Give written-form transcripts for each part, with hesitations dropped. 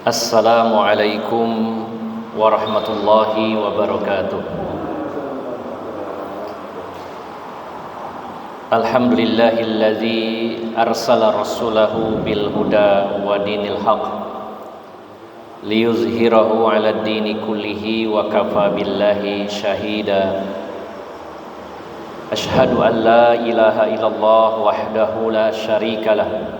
Assalamualaikum warahmatullahi wabarakatuh. Alhamdulillahilladzi arsala rasulahu bil huda wa dinil haq liyuzhirahu 'alad dini kullihi wa kafa billahi syahida. Asyhadu an la ilaha illallah wahdahu la syarikalah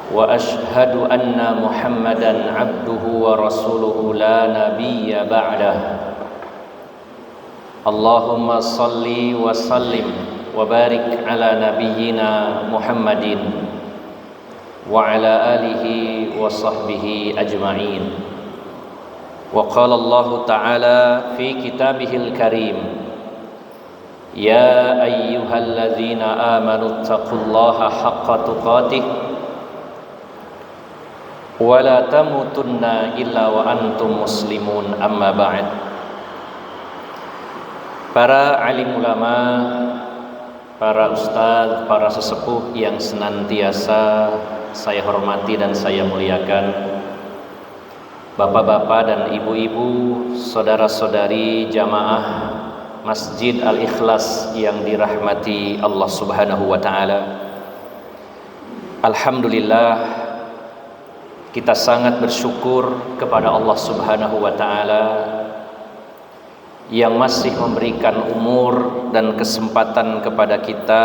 wa ashhadu anna Muhammadan abduhu wa rasuluhu la nabiyya ba'dah. Allahumma salli wa sallim wa barik ala nabiyyina Muhammadin wa ala alihi wa sahbihi ajma'in. Wa qala Allah ta'ala fi kitabihil karim, ya ayyuhalladzina amanu taqullaha haqqa tuqatih wala tamutunna illa wa antum muslimun, amma ba'd. Para alim ulama, para ustadz, para sesepuh yang senantiasa saya hormati dan saya muliakan, bapak-bapak dan ibu-ibu, saudara-saudari jamaah Masjid Al-Ikhlas yang dirahmati Allah Subhanahu wa taala. Alhamdulillah, kita sangat bersyukur kepada Allah Subhanahu wa taala yang masih memberikan umur dan kesempatan kepada kita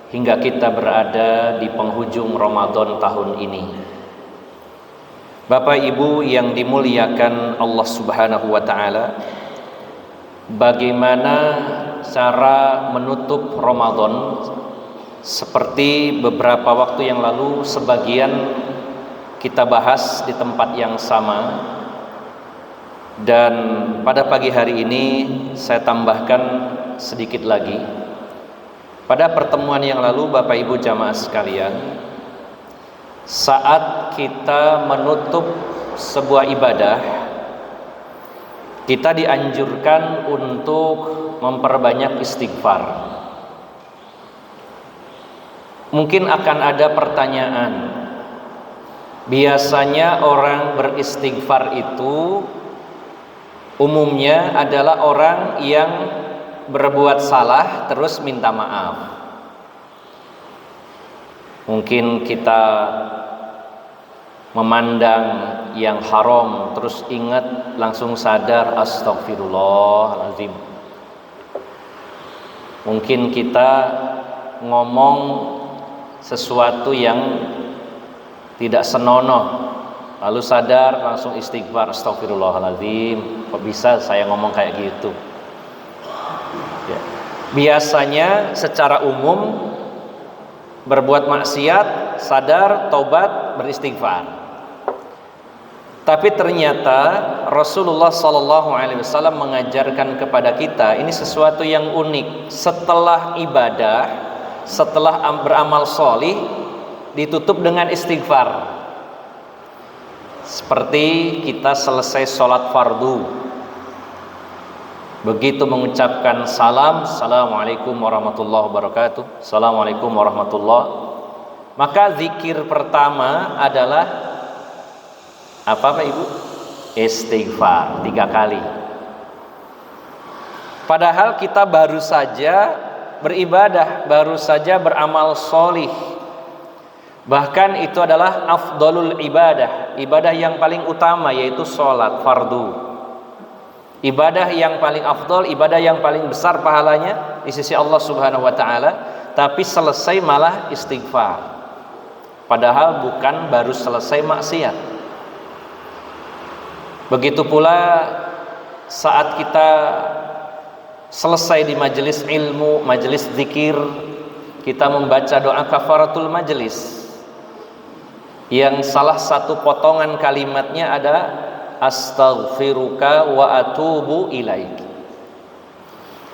hingga kita berada di penghujung Ramadan tahun ini. Bapak Ibu yang dimuliakan Allah Subhanahu wa taala, bagaimana cara menutup Ramadan? Seperti beberapa waktu yang lalu sebagian kita bahas di tempat yang sama, dan pada pagi hari ini saya tambahkan sedikit lagi. Pada pertemuan yang lalu, Bapak Ibu jamaah sekalian, saat kita menutup sebuah ibadah, kita dianjurkan untuk memperbanyak istighfar. Mungkin akan ada pertanyaan, biasanya orang beristighfar itu umumnya adalah orang yang berbuat salah terus minta maaf. Mungkin kita memandang yang haram terus ingat langsung sadar astagfirullahaladzim. Mungkin kita ngomong sesuatu yang tidak senonoh, lalu sadar langsung istighfar, astagfirullahaladzim, kok bisa saya ngomong kayak gitu ya. Biasanya secara umum berbuat maksiat, sadar, tobat, beristighfar. Tapi ternyata Rasulullah SAW mengajarkan kepada kita ini sesuatu yang unik. Setelah ibadah, setelah beramal sholih, ditutup dengan istighfar. Seperti kita selesai sholat fardu, begitu mengucapkan salam, assalamualaikum warahmatullahi wabarakatuh, assalamualaikum warahmatullahi, maka zikir pertama adalah apa Pak Ibu? Istighfar 3 kali. Padahal kita baru saja beribadah, baru saja beramal sholih. Bahkan itu adalah afdalul ibadah, ibadah yang paling utama, yaitu sholat fardu. Ibadah yang paling afdal, ibadah yang paling besar pahalanya di sisi Allah Subhanahu wa taala, tapi selesai malah istighfar. Padahal bukan baru selesai maksiat. Begitu pula saat kita selesai di majelis ilmu, majelis zikir, kita membaca doa kafaratul majelis, yang salah satu potongan kalimatnya ada astaghfiruka wa atubu ilaik.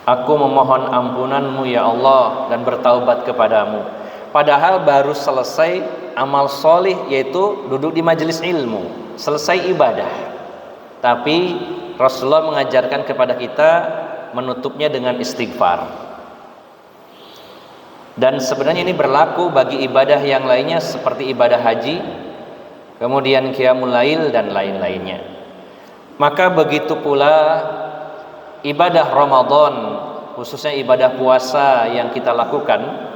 Aku memohon ampunanmu ya Allah dan bertaubat kepadamu. Padahal baru selesai amal solih, yaitu duduk di majelis ilmu, selesai ibadah. Tapi Rasulullah mengajarkan kepada kita menutupnya dengan istighfar. Dan sebenarnya ini berlaku bagi ibadah yang lainnya seperti ibadah haji. kemudian qiyamul lail dan lain-lainnya. Maka begitu pula ibadah Ramadan, khususnya ibadah puasa yang kita lakukan,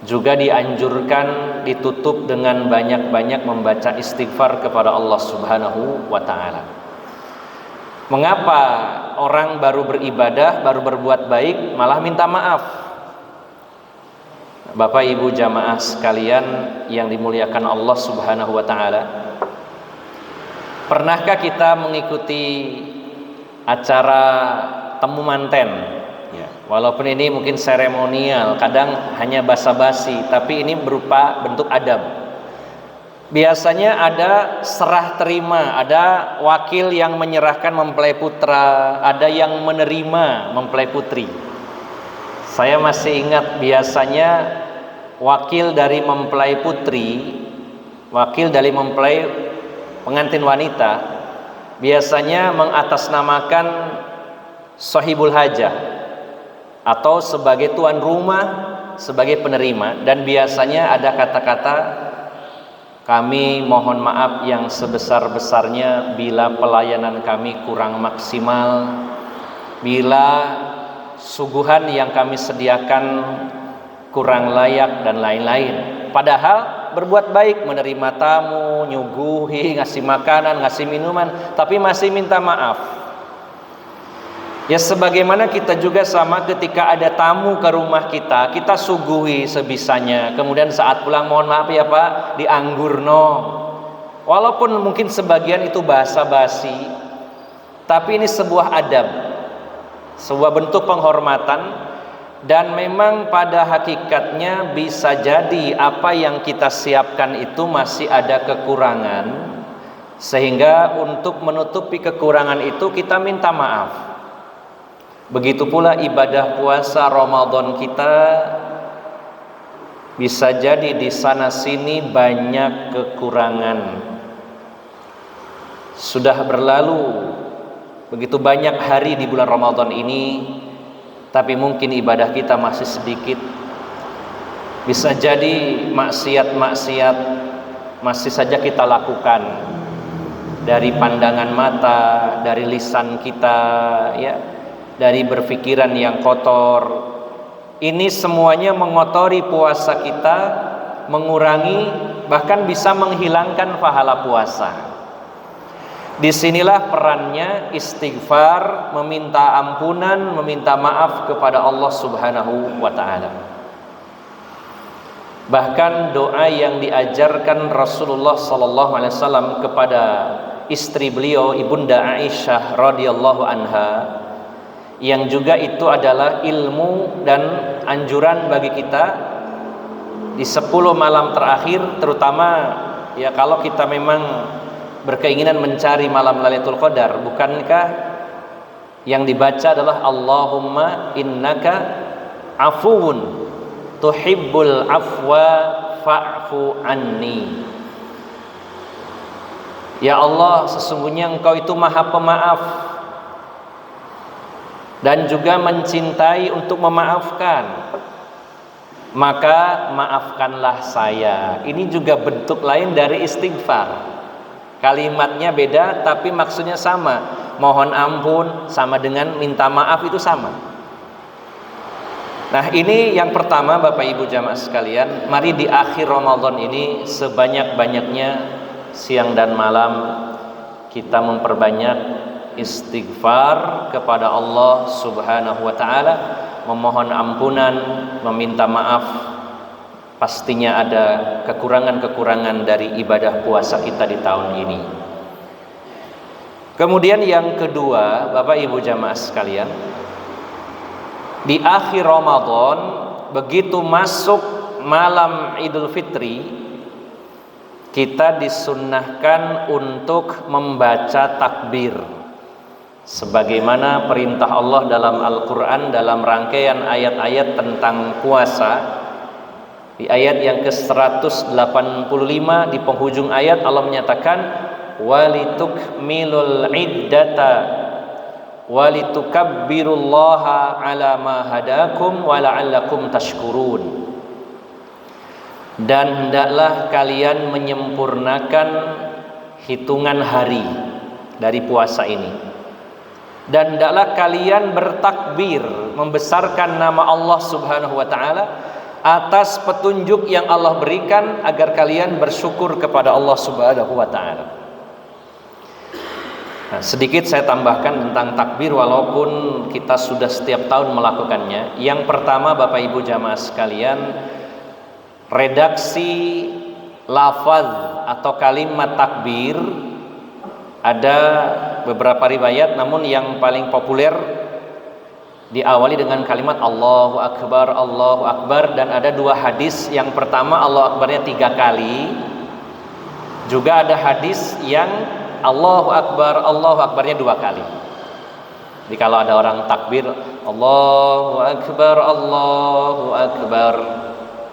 juga dianjurkan ditutup dengan banyak-banyak membaca istighfar kepada Allah Subhanahu wa ta'ala. Mengapa orang baru beribadah, baru berbuat baik, malah minta maaf? Bapak Ibu jamaah sekalian yang dimuliakan Allah Subhanahu wa ta'ala, pernahkah kita mengikuti acara temu manten? Ya, walaupun ini mungkin seremonial, kadang hanya basa-basi, tapi ini berupa bentuk adab. Biasanya ada serah terima, ada wakil yang menyerahkan mempelai putra, ada yang menerima mempelai putri. Saya masih ingat biasanya wakil dari mempelai putri, wakil dari mempelai pengantin wanita, biasanya mengatasnamakan sahibul hajah atau sebagai tuan rumah, sebagai penerima, dan biasanya ada kata-kata, kami mohon maaf yang sebesar-besarnya bila pelayanan kami kurang maksimal, bila suguhan yang kami sediakan kurang layak dan lain-lain. Padahal berbuat baik, menerima tamu, nyuguhi, ngasih makanan, ngasih minuman, tapi masih minta maaf. Ya sebagaimana kita juga sama, ketika ada tamu ke rumah kita, kita suguhi sebisanya. Kemudian saat pulang, mohon maaf ya Pak, dianggurno. Walaupun mungkin sebagian itu basa-basi, tapi ini sebuah adab, sebuah bentuk penghormatan. Dan memang pada hakikatnya bisa jadi apa yang kita siapkan itu masih ada kekurangan, sehingga untuk menutupi kekurangan itu kita minta maaf. Begitu pula ibadah puasa Ramadan kita, bisa jadi di sana sini banyak kekurangan. Sudah berlalu begitu banyak hari di bulan Ramadan ini, tapi mungkin ibadah kita masih sedikit. Bisa jadi maksiat-maksiat masih saja kita lakukan, dari pandangan mata, dari lisan kita, ya, dari berpikiran yang kotor. Ini semuanya mengotori puasa kita, mengurangi, bahkan bisa menghilangkan pahala puasa. Disinilah perannya istighfar, meminta ampunan, meminta maaf kepada Allah Subhanahu wa ta'ala. Bahkan doa yang diajarkan Rasulullah sallallahu alaihi wasallam kepada istri beliau, Ibunda Aisyah radhiyallahu anha, yang juga itu adalah ilmu dan anjuran bagi kita di 10 malam terakhir, terutama ya kalau kita memang berkeinginan mencari malam Lailatul Qadar. Bukankah yang dibaca adalah Allahumma innaka afuwun tuhibbul afwa fa'fu anni. Ya Allah, sesungguhnya Engkau itu Maha Pemaaf dan juga mencintai untuk memaafkan, maka maafkanlah saya. Ini juga bentuk lain dari istighfar. Kalimatnya beda tapi maksudnya sama. Mohon ampun sama dengan minta maaf itu sama. Nah, ini yang pertama Bapak Ibu jamaah sekalian, mari di akhir Ramadan ini sebanyak-banyaknya siang dan malam kita memperbanyak istighfar kepada Allah Subhanahu wa ta'ala, memohon ampunan, meminta maaf. Pastinya ada kekurangan-kekurangan dari ibadah puasa kita di tahun ini. Kemudian yang kedua, Bapak Ibu jamaah sekalian, di akhir Ramadan, begitu masuk malam Idul Fitri, kita disunnahkan untuk membaca takbir sebagaimana perintah Allah dalam Al-Quran, dalam rangkaian ayat-ayat tentang puasa. Di ayat yang ke-185 di penghujung ayat Allah menyatakan walitukmilul iddata walitukabbirullaha ala ma hadakum wa la'allakum tashkurun. Dan hendaklah kalian menyempurnakan hitungan hari dari puasa ini. Dan hendaklah kalian bertakbir, membesarkan nama Allah Subhanahu wa taala atas petunjuk yang Allah berikan agar kalian bersyukur kepada Allah Subhanahu wa taala. Nah, sedikit saya tambahkan tentang takbir walaupun kita sudah setiap tahun melakukannya. Yang pertama, Bapak Ibu jamaah sekalian, redaksi lafaz atau kalimat takbir ada beberapa riwayat, namun yang paling populer diawali dengan kalimat Allahu Akbar, dan ada dua hadis. Yang pertama Allahu Akbarnya 3 kali, juga ada hadis yang Allahu Akbarnya 2 kali. Jadi kalau ada orang takbir Allahu Akbar,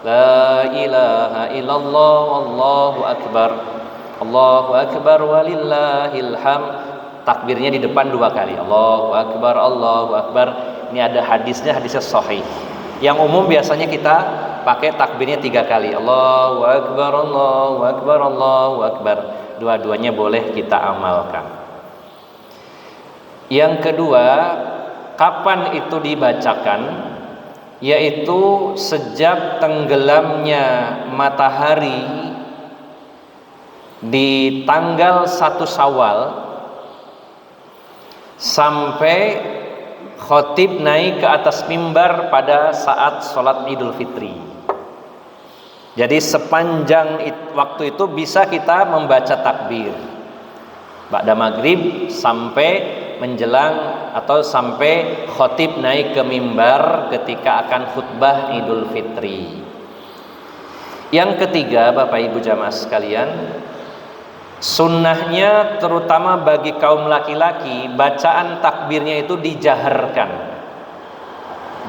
la ilaha illallah, Allahu Akbar walillahil hamd, takbirnya di depan 2 kali, Allahu Akbar. Ini ada hadisnya sahih. Yang umum biasanya kita pakai takbirnya 3 kali, Allahu Akbar. Dua-duanya boleh kita amalkan. Yang kedua, kapan itu dibacakan? Yaitu sejak tenggelamnya matahari di tanggal 1 Syawal sampai khotib naik ke atas mimbar pada saat sholat Idul Fitri. Jadi sepanjang waktu itu bisa kita membaca takbir ba'da maghrib sampai menjelang atau sampai khotib naik ke mimbar ketika akan khutbah Idul Fitri. Yang ketiga, Bapak Ibu jamaah sekalian, sunnahnya terutama bagi kaum laki-laki, bacaan takbirnya itu dijaharkan.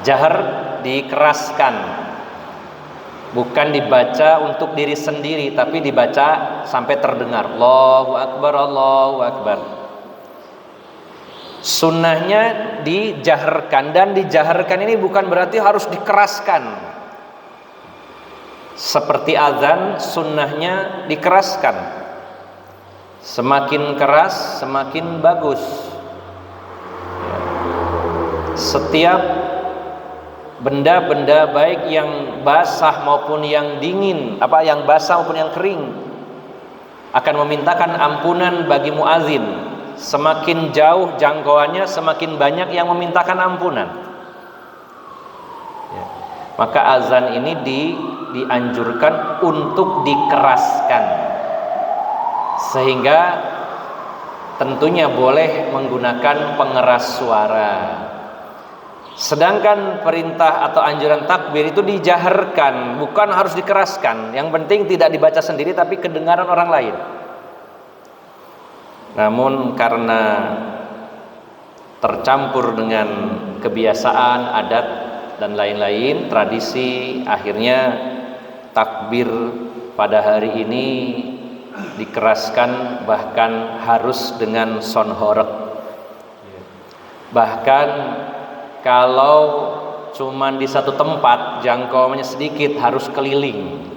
Jahar, dikeraskan. Bukan dibaca untuk diri sendiri, tapi dibaca sampai terdengar Allahu Akbar. Sunnahnya dijaharkan, dan dijaharkan ini bukan berarti harus dikeraskan. Seperti azan, sunnahnya dikeraskan. Semakin keras semakin bagus. Setiap benda-benda baik yang basah maupun yang dingin, yang basah maupun yang kering, akan memintakan ampunan bagi muazin. Semakin jauh jangkauannya, semakin banyak yang memintakan ampunan. Maka azan ini dianjurkan untuk dikeraskan, sehingga tentunya boleh menggunakan pengeras suara. Sedangkan perintah atau anjuran takbir itu dijaharkan, bukan harus dikeraskan. Yang penting tidak dibaca sendiri tapi kedengaran orang lain. Namun karena tercampur dengan kebiasaan, adat dan lain-lain, tradisi, akhirnya takbir pada hari ini dikeraskan, bahkan harus dengan sonhorek. Bahkan kalau cuman di satu tempat, jangkauannya sedikit, harus keliling.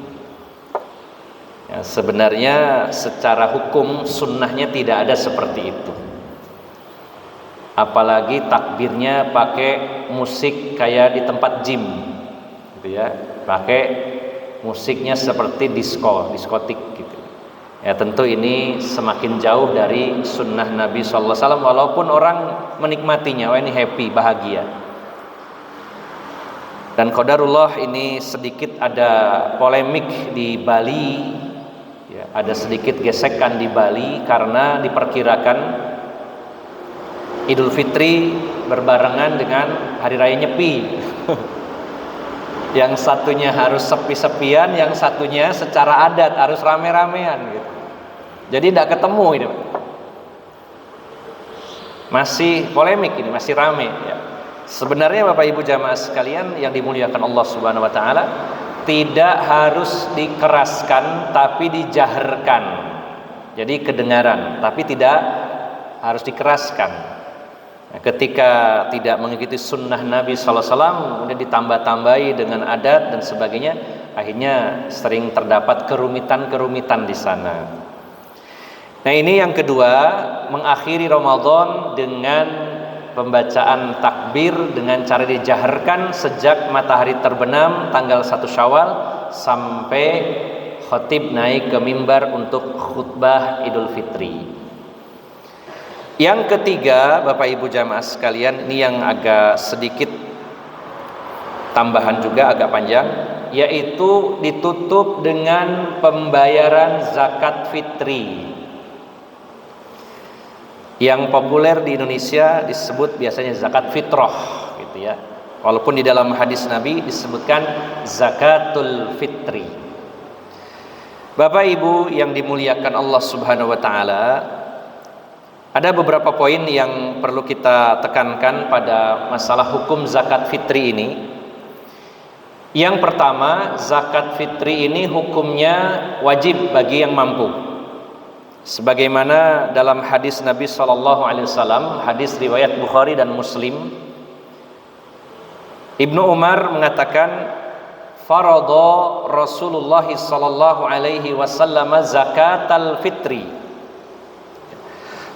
Ya, sebenarnya secara hukum sunnahnya tidak ada seperti itu. Apalagi takbirnya pakai musik kayak di tempat gym, gitu ya, pakai musiknya seperti diskotik gitu. Ya tentu ini semakin jauh dari sunnah Nabi SAW, walaupun orang menikmatinya, wah ini happy, bahagia. Dan qadarullah ini sedikit ada polemik di Bali, ya, ada sedikit gesekan di Bali karena diperkirakan Idul Fitri berbarengan dengan Hari Raya Nyepi. Yang satunya harus sepi-sepian, yang satunya secara adat harus rame-ramean gitu. Jadi tidak ketemu ini. Masih polemik ini, masih rame ya. Sebenarnya Bapak Ibu jamaah sekalian yang dimuliakan Allah Subhanahu wa taala, tidak harus dikeraskan tapi dijaharkan. Jadi kedengaran, tapi tidak harus dikeraskan. Ketika tidak mengikuti sunnah Nabi SAW, kemudian ditambah-tambahi dengan adat dan sebagainya, Akhirnya sering terdapat kerumitan-kerumitan di sana. Nah, ini yang kedua, mengakhiri Ramadan dengan pembacaan takbir dengan cara dijaharkan sejak matahari terbenam tanggal 1 Syawal sampai khatib naik ke mimbar untuk khutbah Idul Fitri. Yang ketiga, Bapak Ibu jamaah sekalian, ini yang agak sedikit tambahan juga, agak panjang, yaitu ditutup dengan pembayaran zakat fitri. Yang populer di Indonesia disebut biasanya zakat fitrah gitu ya. Walaupun di dalam hadis Nabi disebutkan zakatul fitri. Bapak Ibu yang dimuliakan Allah Subhanahu wa taala, ada beberapa poin yang perlu kita tekankan pada masalah hukum zakat fitri ini. Yang pertama, zakat fitri ini hukumnya wajib bagi yang mampu. Sebagaimana dalam hadis Nabi SAW, hadis riwayat Bukhari dan Muslim, Ibnu Umar mengatakan, faradha Rasulullah SAW zakatal fitri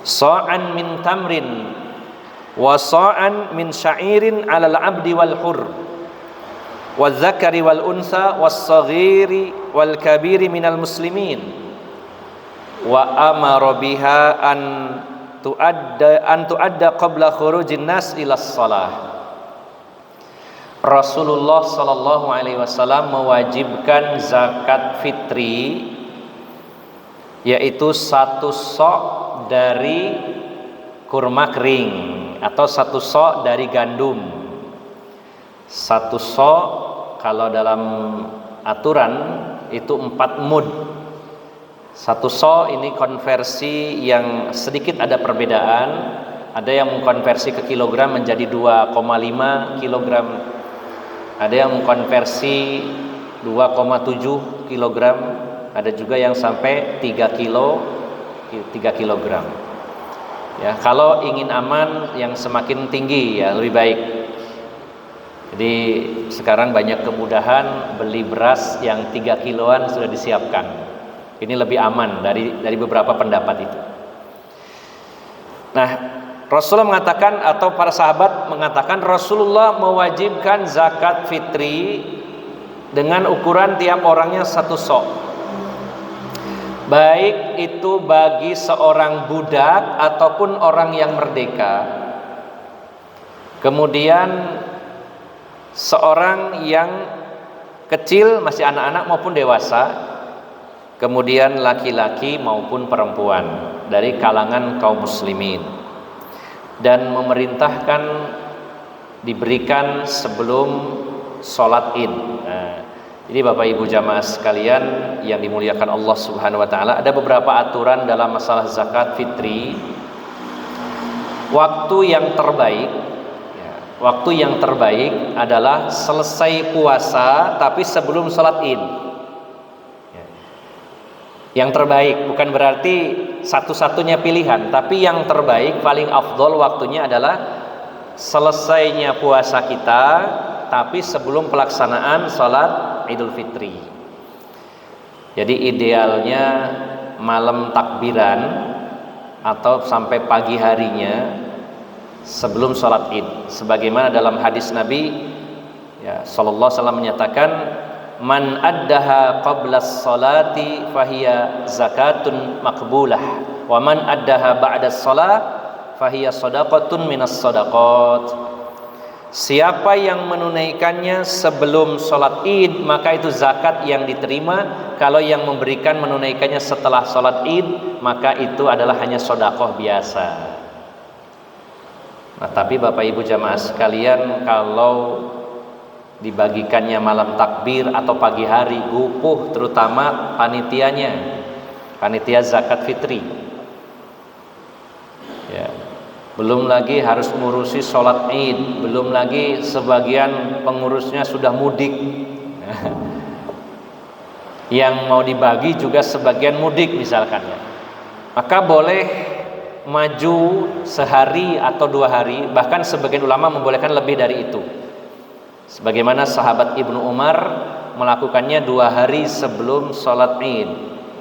sa'an min tamrin wa sa'an min sya'irin 'alal 'abdi wal hur wal zakari wal unsa was saghiri wal kabiri minal muslimin wa amara biha an tuadda qabla khurujin nas ila shalah. Rasulullah sallallahu alaihi wasallam mewajibkan zakat fitri, yaitu 1 sok dari kurma kering atau 1 sok dari gandum. 1 sok kalau dalam aturan itu 4 mud. 1 sok ini konversi yang sedikit ada perbedaan. Ada yang mengkonversi ke kilogram menjadi 2,5 kilogram. Ada yang mengkonversi 2,7 kilogram. Ada juga yang sampai 3 kilogram. Ya, kalau ingin aman yang semakin tinggi ya lebih baik. Jadi sekarang banyak kemudahan, beli beras yang 3 kiloan sudah disiapkan. Ini lebih aman dari beberapa pendapat itu. Nah, Rasulullah mengatakan atau para sahabat mengatakan Rasulullah mewajibkan zakat fitri dengan ukuran tiap orangnya 1 sok. Baik itu bagi seorang budak ataupun orang yang merdeka. Kemudian seorang yang kecil, masih anak-anak maupun dewasa. Kemudian laki-laki maupun perempuan dari kalangan kaum muslimin, dan memerintahkan diberikan sebelum sholat id. Nah, jadi Bapak Ibu jamaah sekalian yang dimuliakan Allah Subhanahu wa taala, ada beberapa aturan dalam masalah zakat fitri. Waktu yang terbaik adalah selesai puasa tapi sebelum sholat id. Yang terbaik bukan berarti satu-satunya pilihan, tapi yang terbaik, paling afdol waktunya adalah selesainya puasa kita tapi sebelum pelaksanaan sholat Idul Fitri. Jadi idealnya malam takbiran atau sampai pagi harinya sebelum sholat id. Sebagaimana dalam hadis Nabi ya, sallallahu alaihi wasallam menyatakan, man addaha qablas salati fahiya zakatun maqbulah wa man addaha ba'das salat fahiya shadaqatun minas shadaqat. Siapa yang menunaikannya sebelum sholat id maka itu zakat yang diterima. Kalau yang memberikan menunaikannya setelah sholat id maka itu adalah hanya sedekah biasa. Nah, tapi Bapak Ibu jamaah sekalian, kalau dibagikannya malam takbir atau pagi hari, gupuh terutama panitia zakat fitri ya. Belum lagi harus ngurusi sholat id, belum lagi sebagian pengurusnya sudah mudik yang mau dibagi juga sebagian mudik misalkan ya. Maka boleh maju sehari atau 2 hari, bahkan sebagian ulama membolehkan lebih dari itu. Sebagaimana sahabat Ibnu Umar melakukannya 2 hari sebelum sholat Id.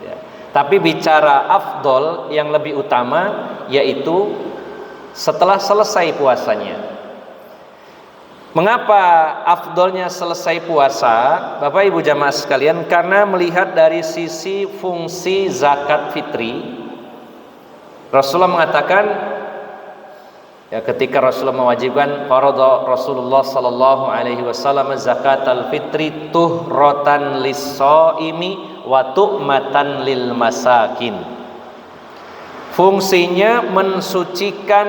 Ya. Tapi bicara afdol yang lebih utama yaitu setelah selesai puasanya. Mengapa afdolnya selesai puasa, Bapak Ibu jamaah sekalian? Karena melihat dari sisi fungsi zakat fitri, Rasulullah mengatakan, ya, ketika Rasulullah mewajibkan farada Rasulullah sallallahu alaihi wasallam zakatal fitri tuhratan lis-shaimi wa tu'matan lil masakin. Fungsinya mensucikan,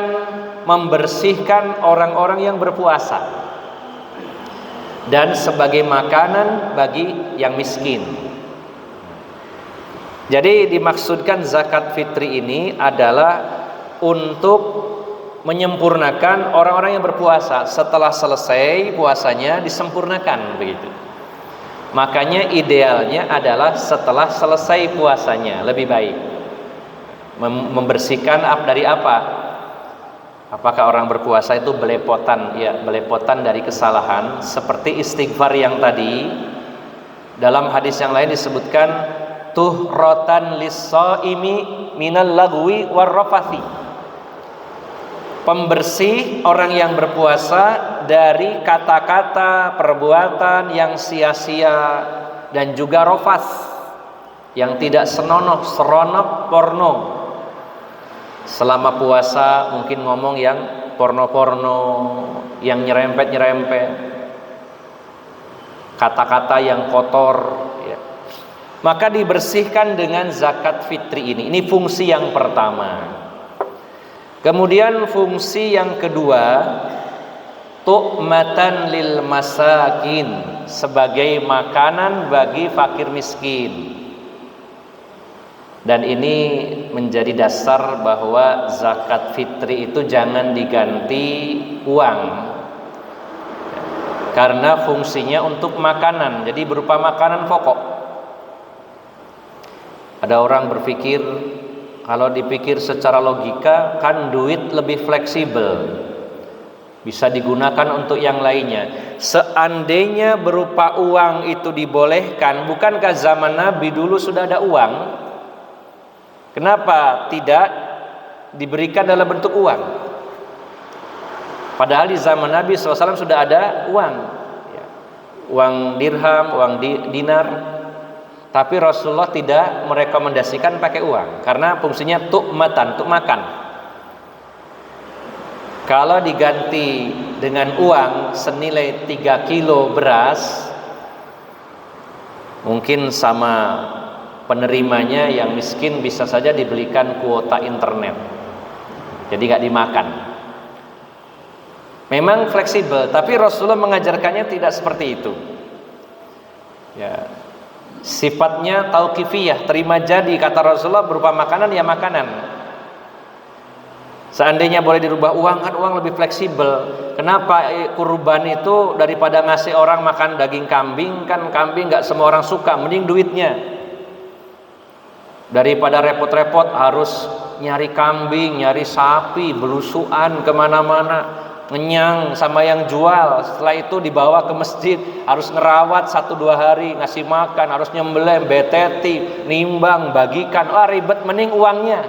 membersihkan orang-orang yang berpuasa dan sebagai makanan bagi yang miskin. Jadi dimaksudkan zakat fitri ini adalah untuk menyempurnakan orang-orang yang berpuasa. Setelah selesai puasanya disempurnakan begitu. Makanya idealnya adalah setelah selesai puasanya lebih baik. Membersihkan dari apa? Apakah orang berpuasa itu belepotan? Ya, belepotan dari kesalahan seperti istighfar yang tadi. Dalam hadis yang lain disebutkan tuhratan lis-shaimi minal lagwi warrafathi. Pembersih orang yang berpuasa dari kata-kata, perbuatan yang sia-sia dan juga rofas yang tidak senonoh, seronok, porno. Selama puasa mungkin ngomong yang porno-porno, yang nyerempet-nyerempet, kata-kata yang kotor, ya. Maka dibersihkan dengan zakat fitri ini. Ini fungsi yang pertama. Kemudian fungsi yang kedua, tu'matan lil masakin, sebagai makanan bagi fakir miskin. Dan ini menjadi dasar bahwa zakat fitri itu jangan diganti uang, karena fungsinya untuk makanan, jadi berupa makanan pokok. Ada orang berpikir, kalau dipikir secara logika kan duit lebih fleksibel, bisa digunakan untuk yang lainnya. Seandainya berupa uang itu dibolehkan, bukankah zaman Nabi dulu sudah ada uang? Kenapa tidak diberikan dalam bentuk uang? Padahal di zaman Nabi SAW sudah ada uang, ya. Uang dirham, uang dinar. Tapi Rasulullah tidak merekomendasikan pakai uang, karena fungsinya tu'matan, untuk makan. Kalau diganti dengan uang senilai 3 kilo beras, mungkin sama penerimanya yang miskin bisa saja dibelikan kuota internet, jadi gak dimakan. Memang fleksibel, tapi Rasulullah mengajarkannya tidak seperti itu, ya. Sifatnya tauqifiyah, terima jadi. Kata Rasulullah berupa makanan ya makanan. Seandainya boleh dirubah uang, kan uang lebih fleksibel. Kenapa kurban itu daripada ngasih orang makan daging kambing, kan kambing gak semua orang suka, mending duitnya. Daripada repot-repot harus nyari kambing, nyari sapi, belusuan kemana-mana, ngenyang sama yang jual. Setelah itu dibawa ke masjid, harus ngerawat 1-2 hari, ngasih makan, harus nyembelih, beteti, nimbang, bagikan. Wah, ribet, mending uangnya.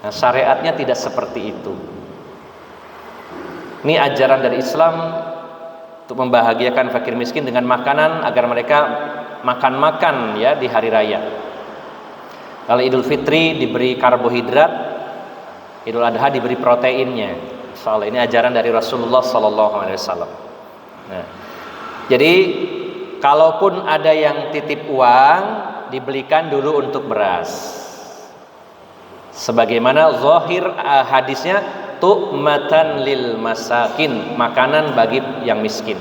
Nah, syariatnya tidak seperti itu. Ini ajaran dari Islam untuk membahagiakan fakir miskin dengan makanan agar mereka makan-makan, ya, di hari raya. Kalau Idul Fitri diberi karbohidrat, Idul Adha diberi proteinnya. Soal ini ajaran dari Rasulullah SAW. Nah, jadi kalaupun ada yang titip uang, dibelikan dulu untuk beras. Sebagaimana zahir hadisnya, tu'matan lil masakin, makanan bagi yang miskin.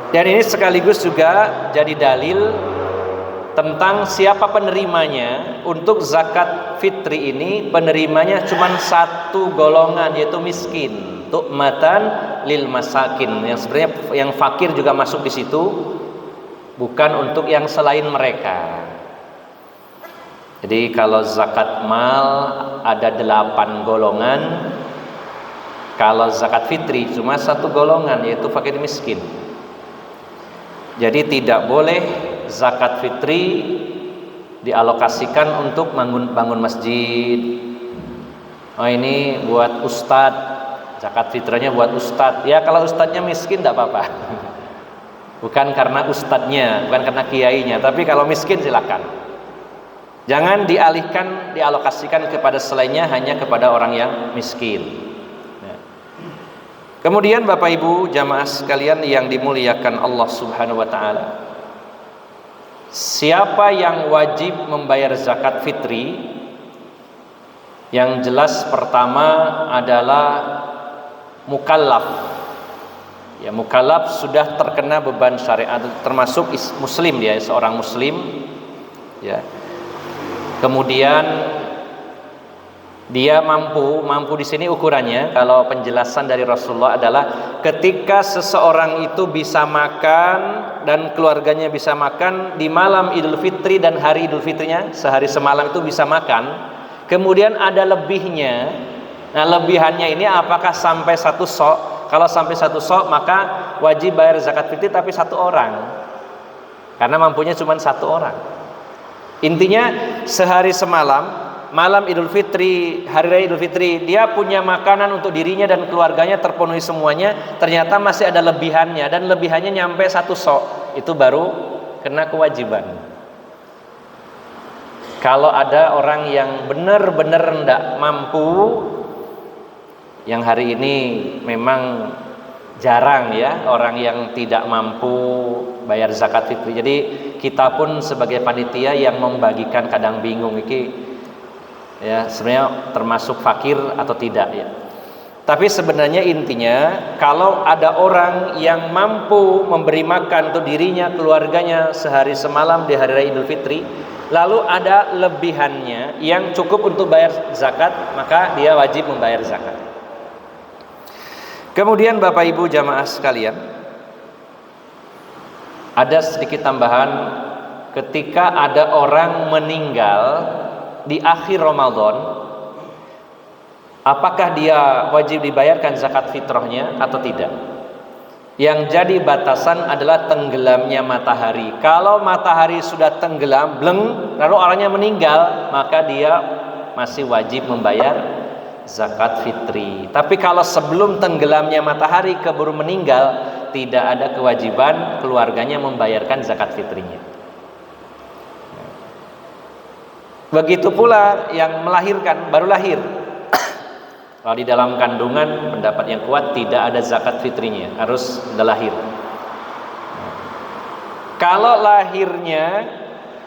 Dan ini sekaligus juga jadi dalil tentang siapa penerimanya. Untuk zakat fitri ini penerimanya cuma satu golongan, yaitu miskin. Tu'matan lil masakin, yang sebenarnya yang fakir juga masuk di situ, bukan untuk yang selain mereka. Jadi kalau zakat mal ada 8 golongan, kalau zakat fitri cuma satu golongan, yaitu fakir miskin. Jadi tidak boleh zakat fitri dialokasikan untuk bangun masjid. Oh ini buat ustadz, zakat fitranya buat ustadz. Ya kalau ustadznya miskin tidak apa-apa. Bukan karena ustadznya, bukan karena kiainya, tapi kalau miskin silakan. Jangan dialokasikan kepada selainnya, hanya kepada orang yang miskin. Kemudian Bapak Ibu jamaah sekalian yang dimuliakan Allah Subhanahu wa taala, siapa yang wajib membayar zakat fitri? Yang jelas pertama adalah mukallaf. Ya, mukallaf sudah terkena beban syariat, termasuk muslim, dia seorang muslim. Ya. Kemudian dia mampu di sini ukurannya, kalau penjelasan dari Rasulullah adalah ketika seseorang itu bisa makan dan keluarganya bisa makan di malam Idul Fitri dan hari Idul Fitrinya, sehari semalam itu bisa makan, kemudian ada lebihnya. Nah, lebihannya ini apakah sampai 1 sok? Kalau sampai 1 sok maka wajib bayar zakat fitri, tapi 1 orang, karena mampunya cuma 1 orang. Intinya sehari semalam, malam Idul Fitri, hari raya Idul Fitri, dia punya makanan untuk dirinya dan keluarganya terpenuhi semuanya, ternyata masih ada lebihannya, dan lebihannya nyampe 1 sok, itu baru kena kewajiban. Kalau ada orang yang benar-benar tidak mampu, yang hari ini memang jarang ya orang yang tidak mampu bayar zakat fitri. Jadi kita pun sebagai panitia yang membagikan kadang bingung iki ya sebenarnya termasuk fakir atau tidak ya. Tapi sebenarnya intinya kalau ada orang yang mampu memberi makan untuk dirinya, keluarganya sehari semalam di hari raya Idul Fitri, lalu ada lebihannya yang cukup untuk bayar zakat, maka dia wajib membayar zakat. Kemudian Bapak Ibu jamaah sekalian, ada sedikit tambahan, ketika ada orang meninggal di akhir Ramadan, apakah dia wajib dibayarkan zakat fitrahnya atau tidak? Yang jadi batasan adalah tenggelamnya matahari. Kalau matahari sudah tenggelam, bleng, lalu orangnya meninggal, maka dia masih wajib membayar zakat fitri. Tapi kalau sebelum tenggelamnya matahari keburu meninggal, tidak ada kewajiban keluarganya membayarkan zakat fitrinya. Begitu pula yang melahirkan, baru lahir. Kalau di dalam kandungan, pendapat yang kuat tidak ada zakat fitrinya, harus sudah lahir. Kalau lahirnya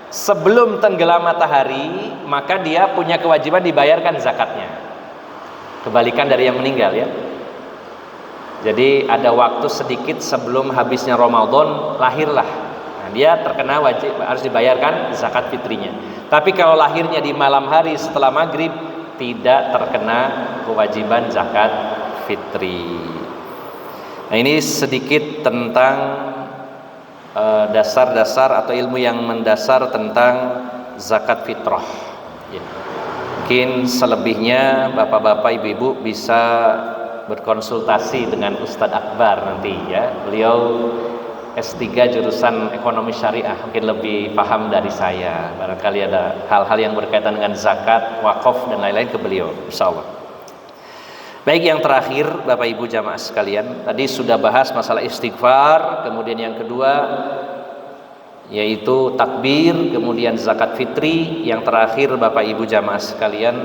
sebelum tenggelam matahari, maka dia punya kewajiban dibayarkan zakatnya. Kebalikan dari yang meninggal ya. Jadi ada waktu sedikit sebelum habisnya Ramadan lahirlah. Nah, dia terkena wajib harus dibayarkan zakat fitrinya. Tapi kalau lahirnya di malam hari setelah maghrib, tidak terkena kewajiban zakat fitri. Nah, ini sedikit tentang dasar-dasar atau ilmu yang mendasar tentang zakat fitrah. Ya. Mungkin selebihnya bapak-bapak ibu-ibu bisa berkonsultasi dengan Ustadz Akbar nanti ya. Beliau S3 jurusan ekonomi syariah, mungkin lebih paham dari saya. Barangkali ada hal-hal yang berkaitan dengan zakat, wakaf dan lain-lain ke beliau, insyaallah. Baik, yang terakhir Bapak Ibu jamaah sekalian, tadi sudah bahas masalah istighfar, kemudian yang kedua yaitu takbir, kemudian zakat fitri. Yang terakhir Bapak Ibu jamaah sekalian,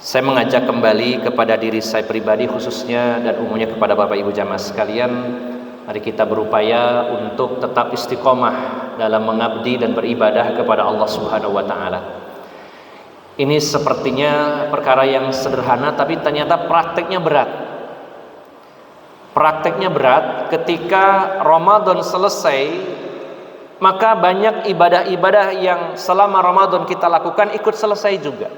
saya mengajak kembali kepada diri saya pribadi khususnya dan umumnya kepada Bapak Ibu jamaah sekalian, mari kita berupaya untuk tetap istiqomah dalam mengabdi dan beribadah kepada Allah Subhanahu wa taala. Ini sepertinya perkara yang sederhana, tapi ternyata prakteknya berat. Prakteknya berat. Ketika Ramadan selesai, maka banyak ibadah-ibadah yang selama Ramadan kita lakukan ikut selesai juga.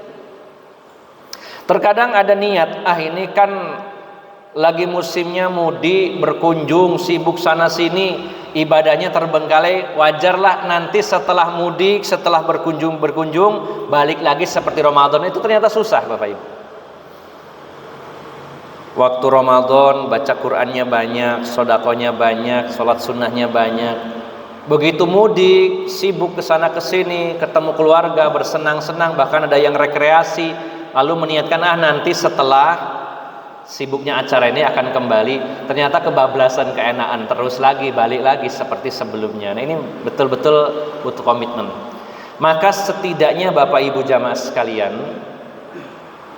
Terkadang ada niat, ini kan lagi musimnya mudik, berkunjung, sibuk sana sini, ibadahnya terbengkalai, wajarlah nanti setelah mudik, setelah berkunjung balik lagi seperti Ramadan. Itu ternyata susah Bapak Ibu. Waktu Ramadan baca Qur'annya banyak, sodakonya banyak, sholat sunnahnya banyak. Begitu mudik, sibuk kesana kesini, ketemu keluarga, bersenang-senang, bahkan ada yang rekreasi, lalu meniatkan nanti setelah sibuknya acara ini akan kembali, ternyata kebablasan, keenaan, terus lagi balik lagi seperti sebelumnya. Nah, ini betul-betul butuh komitmen. Maka setidaknya Bapak Ibu jamaah sekalian,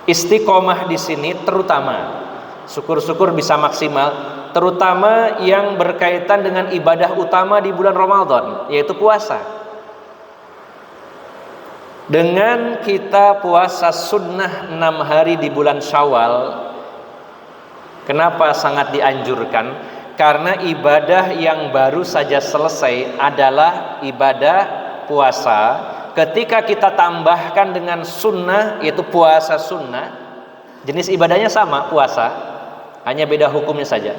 istiqomah di sini terutama, syukur-syukur bisa maksimal, terutama yang berkaitan dengan ibadah utama di bulan Ramadan, yaitu puasa. Dengan kita puasa sunnah 6 hari di bulan Syawal, kenapa sangat dianjurkan? Karena ibadah yang baru saja selesai adalah ibadah puasa. Ketika kita tambahkan dengan sunnah, yaitu puasa sunnah, jenis ibadahnya sama, puasa, hanya beda hukumnya saja.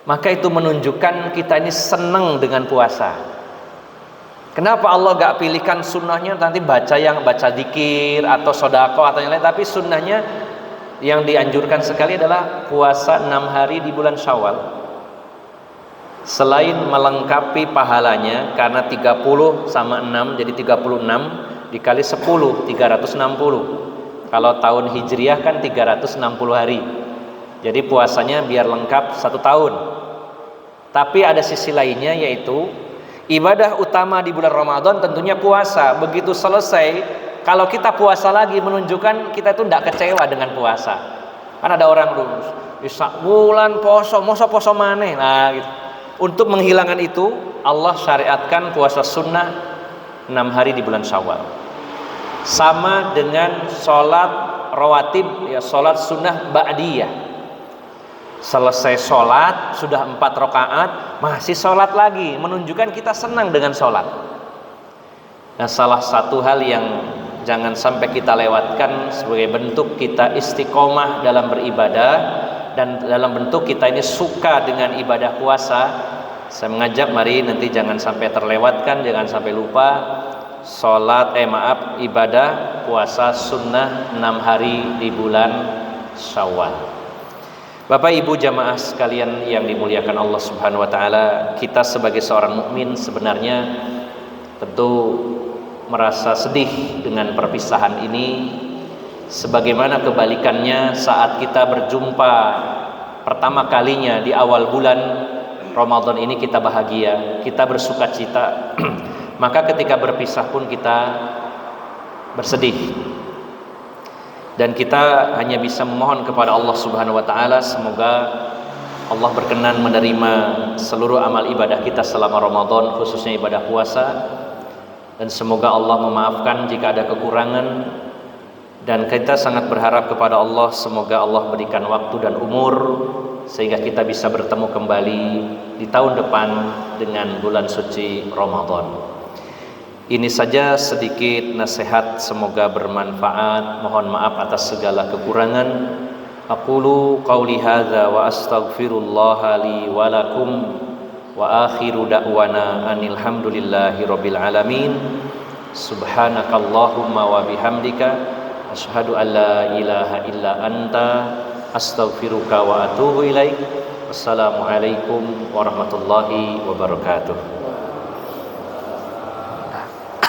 Maka itu menunjukkan kita ini senang dengan puasa. Kenapa Allah gak pilihkan sunnahnya nanti baca zikir atau sodako atau yang lain, tapi sunnahnya yang dianjurkan sekali adalah puasa 6 hari di bulan Syawal. Selain melengkapi pahalanya, karena 30 sama 6 jadi 36 dikali 10 360. Kalau tahun Hijriah kan 360 hari. Jadi puasanya biar lengkap 1 tahun. Tapi ada sisi lainnya, yaitu ibadah utama di bulan Ramadan tentunya puasa. Begitu selesai, kalau kita puasa lagi menunjukkan kita itu tidak kecewa dengan puasa. Kan ada orang lulus, bisa bulan poso maneh. Nah, gitu. Untuk menghilangkan itu, Allah syariatkan puasa sunnah 6 hari di bulan Syawal. Sama dengan sholat rawatib, ya, sholat sunnah ba'diyah. Selesai sholat, sudah 4 rakaat, masih sholat lagi, menunjukkan kita senang dengan sholat. Nah, salah satu hal yang jangan sampai kita lewatkan sebagai bentuk kita istiqomah dalam beribadah, dan dalam bentuk kita ini suka dengan ibadah puasa, saya mengajak mari nanti jangan sampai terlewatkan, jangan sampai lupa ibadah puasa sunnah 6 hari di bulan Syawal. Bapak Ibu jamaah sekalian yang dimuliakan Allah Subhanahu wa taala, kita sebagai seorang mukmin sebenarnya tentu merasa sedih dengan perpisahan ini, sebagaimana kebalikannya saat kita berjumpa pertama kalinya di awal bulan Ramadan ini kita bahagia, kita bersukacita. Maka ketika berpisah pun kita bersedih. Dan kita hanya bisa memohon kepada Allah Subhanahu wa taala semoga Allah berkenan menerima seluruh amal ibadah kita selama Ramadan, khususnya ibadah puasa, dan semoga Allah memaafkan jika ada kekurangan. Dan kita sangat berharap kepada Allah semoga Allah berikan waktu dan umur sehingga kita bisa bertemu kembali di tahun depan dengan bulan suci Ramadan. Ini saja sedikit nasihat, semoga bermanfaat. Mohon maaf atas segala kekurangan. Aqulu qawli hadza wa astaghfirullaha li wa lakum wa akhiru da'wana anil hamdulillahi rabbil alamin. Subhanakallahumma wa bihamdika asyhadu an la ilaha illa anta astaghfiruka wa atubu ilaik. Wassalamualaikum warahmatullahi wabarakatuh.